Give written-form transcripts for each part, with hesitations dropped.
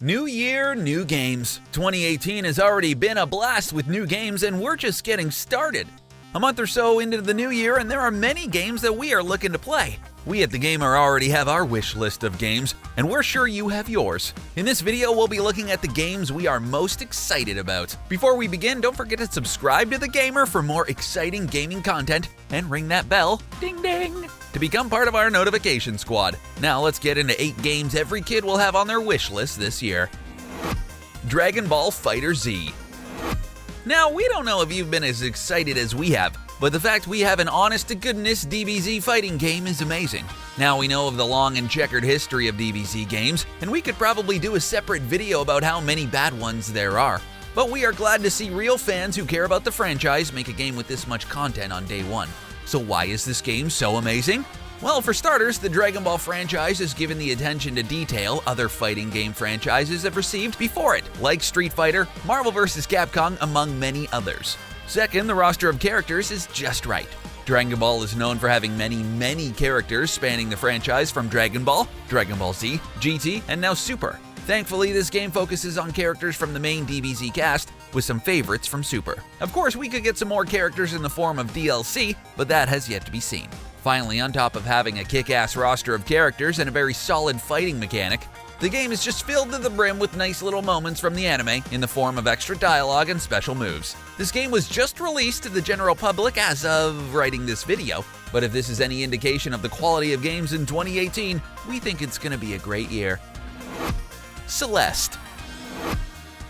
New year, new games. 2018 has already been a blast with new games and we're just getting started. A month or so into the new year and there are many games that we are looking to play. We at TheGamer already have our wish list of games and we're sure you have yours. In this video we'll be looking at the games we are most excited about. Before we begin, don't forget to subscribe to TheGamer for more exciting gaming content and ring that bell, ding ding, to become part of our notification squad. Now let's get into 8 games every kid will have on their wish list this year. Dragon Ball FighterZ. Now, we don't know if you've been as excited as we have, but the fact we have an honest-to-goodness DBZ fighting game is amazing. Now we know of the long and checkered history of DBZ games, and we could probably do a separate video about how many bad ones there are. But we are glad to see real fans who care about the franchise make a game with this much content on day one. So why is this game so amazing? Well, for starters, the Dragon Ball franchise has given the attention to detail other fighting game franchises have received before it, like Street Fighter, Marvel vs. Capcom, among many others. Second, the roster of characters is just right. Dragon Ball is known for having many characters spanning the franchise from Dragon Ball, Dragon Ball Z, GT, and now Super. Thankfully, this game focuses on characters from the main DBZ cast, with some favorites from Super. Of course, we could get some more characters in the form of DLC, but that has yet to be seen. Finally, on top of having a kick-ass roster of characters and a very solid fighting mechanic, the game is just filled to the brim with nice little moments from the anime in the form of extra dialogue and special moves. This game was just released to the general public as of writing this video, but if this is any indication of the quality of games in 2018, we think it's gonna be a great year. Celeste.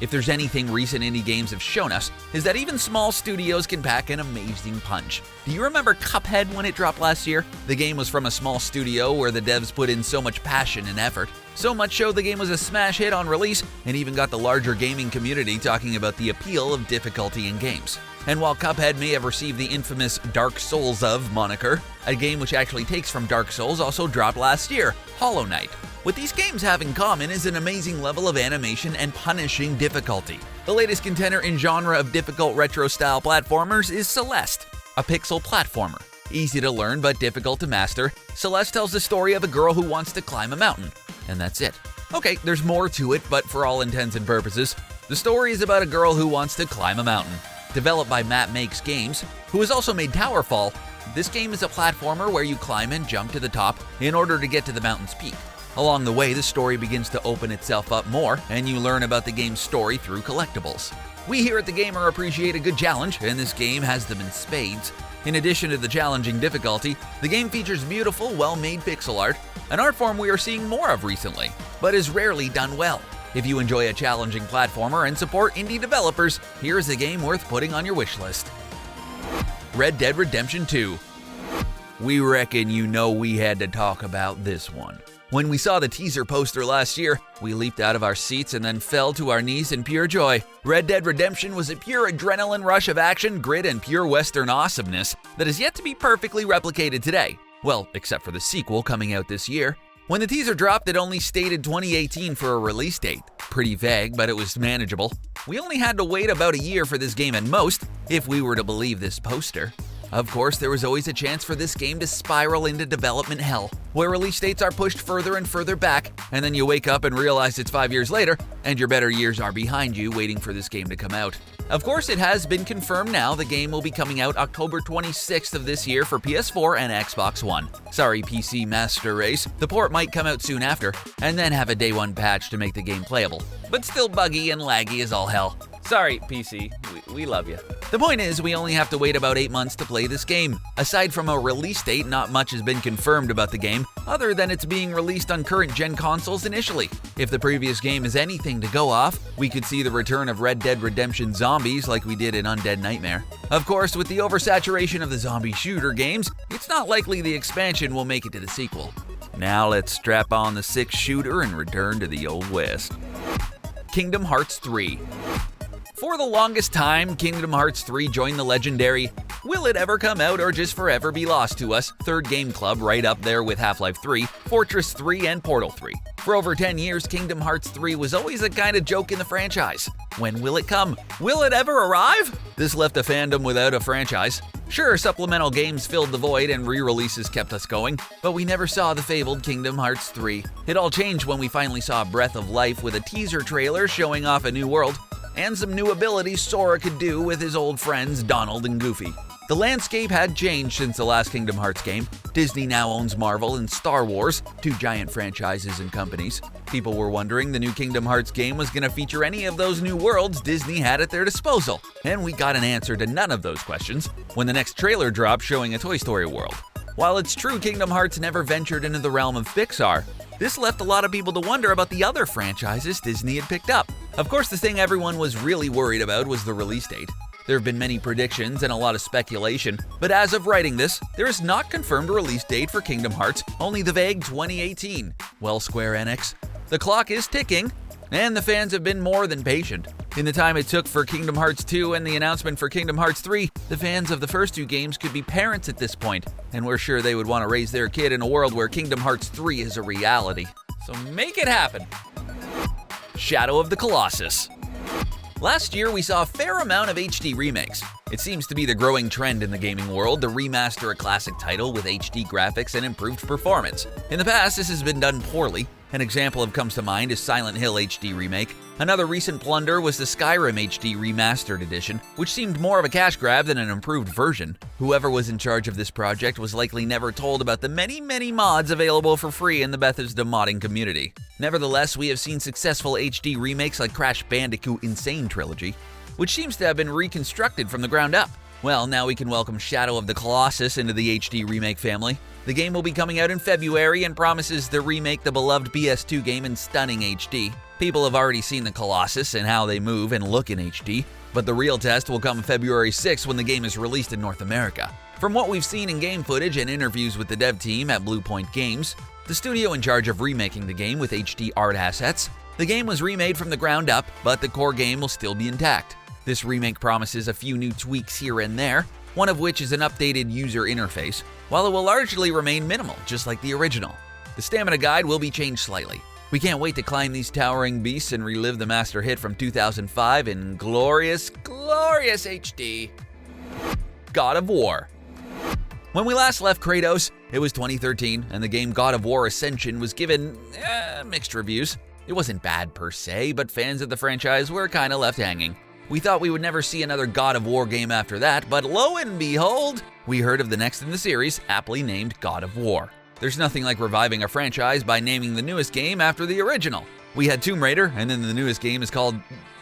If there's anything recent indie games have shown us, is that even small studios can pack an amazing punch. Do you remember Cuphead when it dropped last year? The game was from a small studio where the devs put in so much passion and effort. So much so the game was a smash hit on release and even got the larger gaming community talking about the appeal of difficulty in games. And while Cuphead may have received the infamous Dark Souls of moniker, a game which actually takes from Dark Souls also dropped last year, Hollow Knight. What these games have in common is an amazing level of animation and punishing difficulty. The latest contender in genre of difficult retro-style platformers is Celeste, a pixel platformer. Easy to learn but difficult to master, Celeste tells the story of a girl who wants to climb a mountain. And that's it. Okay, there's more to it, but for all intents and purposes, the story is about a girl who wants to climb a mountain. Developed by Matt Makes Games, who has also made Towerfall, this game is a platformer where you climb and jump to the top in order to get to the mountain's peak. Along the way, the story begins to open itself up more, and you learn about the game's story through collectibles. We here at TheGamer appreciate a good challenge, and this game has them in spades. In addition to the challenging difficulty, the game features beautiful, well-made pixel art, an art form we are seeing more of recently, but is rarely done well. If you enjoy a challenging platformer and support indie developers, here is a game worth putting on your wish list. Red Dead Redemption 2. We reckon you know we had to talk about this one. When we saw the teaser poster last year, we leaped out of our seats and then fell to our knees in pure joy. Red Dead Redemption was a pure adrenaline rush of action, grit, and pure Western awesomeness that is yet to be perfectly replicated today. Well, except for the sequel coming out this year. When the teaser dropped, it only stated 2018 for a release date. Pretty vague, but it was manageable. We only had to wait about a year for this game at most, if we were to believe this poster. Of course, there was always a chance for this game to spiral into development hell, where release dates are pushed further and further back, and then you wake up and realize it's 5 years later, and your better years are behind you waiting for this game to come out. Of course, it has been confirmed now the game will be coming out October 26th of this year for PS4 and Xbox One. Sorry, PC Master Race, the port might come out soon after, and then have a day one patch to make the game playable, but still buggy and laggy as all hell. Sorry, PC, we love you. The point is, we only have to wait about 8 months to play this game. Aside from a release date, not much has been confirmed about the game, other than it's being released on current-gen consoles initially. If the previous game is anything to go off, we could see the return of Red Dead Redemption Zombies like we did in Undead Nightmare. Of course, with the oversaturation of the zombie shooter games, it's not likely the expansion will make it to the sequel. Now let's strap on the 6 shooter and return to the Old West. Kingdom Hearts 3. For the longest time, Kingdom Hearts 3 joined the legendary will it ever come out or just forever be lost to us third game club right up there with Half-Life 3, Fortress 3, and Portal 3. For over 10 years, Kingdom Hearts 3 was always a kind of joke in the franchise. When will it come? Will it ever arrive? This left a fandom without a franchise. Sure, supplemental games filled the void and re-releases kept us going, but we never saw the fabled Kingdom Hearts 3. It all changed when we finally saw Breath of Life with a teaser trailer showing off a new world, and some new abilities Sora could do with his old friends Donald and Goofy. The landscape had changed since the last Kingdom Hearts game. Disney now owns Marvel and Star Wars, two giant franchises and companies. People were wondering the new Kingdom Hearts game was going to feature any of those new worlds Disney had at their disposal, and we got an answer to none of those questions when the next trailer dropped showing a Toy Story world. While it's true Kingdom Hearts never ventured into the realm of Pixar, this left a lot of people to wonder about the other franchises Disney had picked up. Of course, the thing everyone was really worried about was the release date. There have been many predictions and a lot of speculation, but as of writing this, there is not confirmed release date for Kingdom Hearts, only the vague 2018. Well, Square Enix, the clock is ticking, and the fans have been more than patient. In the time it took for Kingdom Hearts 2 and the announcement for Kingdom Hearts 3, the fans of the first two games could be parents at this point, and we're sure they would want to raise their kid in a world where Kingdom Hearts 3 is a reality. So make it happen! Shadow of the Colossus. Last year, we saw a fair amount of HD remakes. It seems to be the growing trend in the gaming world to remaster a classic title with HD graphics and improved performance. In the past, this has been done poorly. An example that comes to mind is Silent Hill HD Remake. Another recent blunder was the Skyrim HD Remastered Edition, which seemed more of a cash grab than an improved version. Whoever was in charge of this project was likely never told about the many mods available for free in the Bethesda modding community. Nevertheless, we have seen successful HD remakes like Crash Bandicoot Insane Trilogy, which seems to have been reconstructed from the ground up. Well, now we can welcome Shadow of the Colossus into the HD remake family. The game will be coming out in February and promises to remake the beloved PS2 game in stunning HD. People have already seen the Colossus and how they move and look in HD, but the real test will come February 6th when the game is released in North America. From what we've seen in game footage and interviews with the dev team at Blue Point Games, the studio in charge of remaking the game with HD art assets, the game was remade from the ground up, but the core game will still be intact. This remake promises a few new tweaks here and there, one of which is an updated user interface, while it will largely remain minimal, just like the original. The stamina guide will be changed slightly. We can't wait to climb these towering beasts and relive the master hit from 2005 in glorious HD. God of War. When we last left Kratos, it was 2013, and the game God of War Ascension was given mixed reviews. It wasn't bad per se, but fans of the franchise were kinda left hanging. We thought we would never see another God of War game after that, but lo and behold, we heard of the next in the series, aptly named God of War. There's nothing like reviving a franchise by naming the newest game after the original. We had Tomb Raider, and then the newest game is called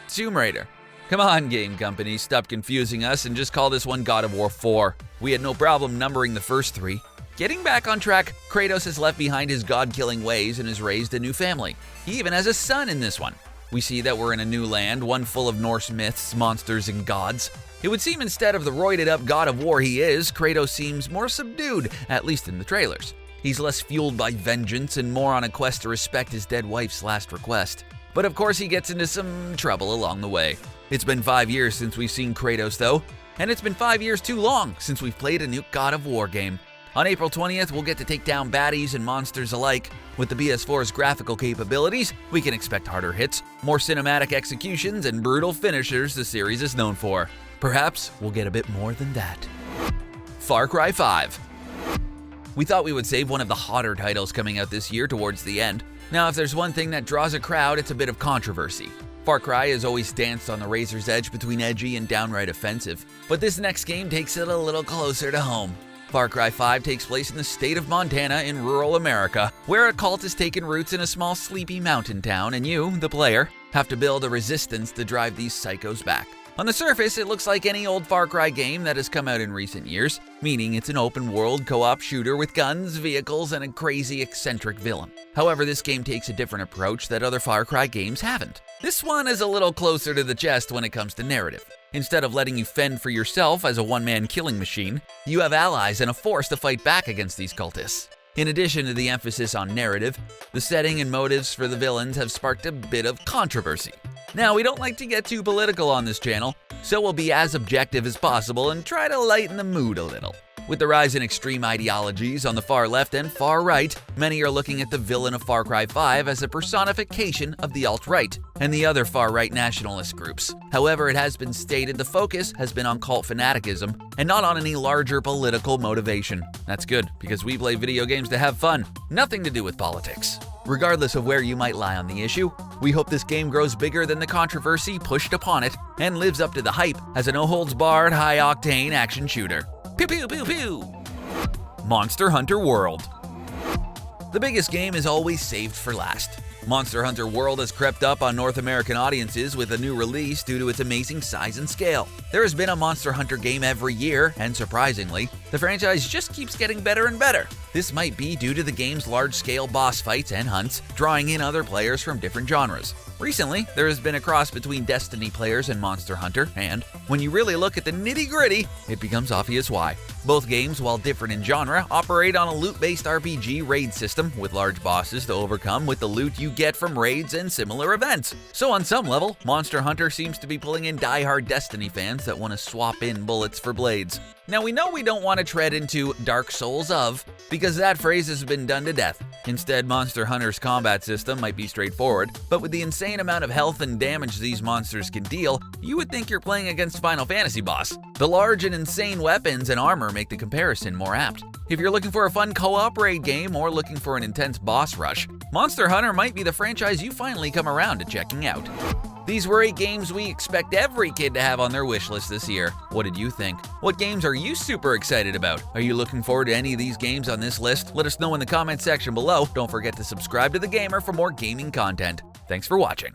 Tomb Raider. Come on, game companies, stop confusing us and just call this one God of War 4. We had no problem numbering the first three. Getting back on track, Kratos has left behind his god-killing ways and has raised a new family. He even has a son in this one. We see that we're in a new land, one full of Norse myths, monsters, and gods. It would seem instead of the roided-up God of War he is, Kratos seems more subdued, at least in the trailers. He's less fueled by vengeance and more on a quest to respect his dead wife's last request. But of course he gets into some trouble along the way. It's been 5 years since we've seen Kratos though, and it's been 5 years too long since we've played a new God of War game. On April 20th, we'll get to take down baddies and monsters alike. With the PS4's graphical capabilities, we can expect harder hits, more cinematic executions, and brutal finishers the series is known for. Perhaps we'll get a bit more than that. Far Cry 5. We thought we would save one of the hotter titles coming out this year towards the end. Now, if there's one thing that draws a crowd, it's a bit of controversy. Far Cry has always danced on the razor's edge between edgy and downright offensive, but this next game takes it a little closer to home. Far Cry 5 takes place in the state of Montana in rural America, where a cult has taken roots in a small sleepy mountain town, and you, the player, have to build a resistance to drive these psychos back. On the surface, it looks like any old Far Cry game that has come out in recent years, meaning it's an open-world co-op shooter with guns, vehicles, and a crazy, eccentric villain. However, this game takes a different approach that other Far Cry games haven't. This one is a little closer to the chest when it comes to narrative. Instead of letting you fend for yourself as a one-man killing machine, you have allies and a force to fight back against these cultists. In addition to the emphasis on narrative, the setting and motives for the villains have sparked a bit of controversy. Now, we don't like to get too political on this channel, so we'll be as objective as possible and try to lighten the mood a little. With the rise in extreme ideologies on the far left and far right, many are looking at the villain of Far Cry 5 as a personification of the alt-right and the other far-right nationalist groups. However, it has been stated the focus has been on cult fanaticism and not on any larger political motivation. That's good, because we play video games to have fun, nothing to do with politics. Regardless of where you might lie on the issue, we hope this game grows bigger than the controversy pushed upon it and lives up to the hype as a no-holds-barred, high-octane action shooter. Pew pew pew pew! Monster Hunter World. The biggest game is always saved for last. Monster Hunter World has crept up on North American audiences with a new release due to its amazing size and scale. There has been a Monster Hunter game every year, and surprisingly, the franchise just keeps getting better and better. This might be due to the game's large-scale boss fights and hunts, drawing in other players from different genres. Recently, there has been a cross between Destiny players and Monster Hunter, and when you really look at the nitty-gritty, it becomes obvious why. Both games, while different in genre, operate on a loot-based RPG raid system with large bosses to overcome with the loot you get from raids and similar events. So on some level, Monster Hunter seems to be pulling in die-hard Destiny fans that want to swap in bullets for blades. Now we know we don't want to tread into Dark Souls of, because that phrase has been done to death. Instead, Monster Hunter's combat system might be straightforward, but with the insane amount of health and damage these monsters can deal, you would think you're playing against Final Fantasy boss. The large and insane weapons and armor make the comparison more apt. If you're looking for a fun co-op raid game or looking for an intense boss rush, Monster Hunter might be the franchise you finally come around to checking out. These were 8 games we expect every kid to have on their wish list this year. What did you think? What games are you super excited about? Are you looking forward to any of these games on this list? Let us know in the comment section below. Don't forget to subscribe to The Gamer for more gaming content. Thanks for watching.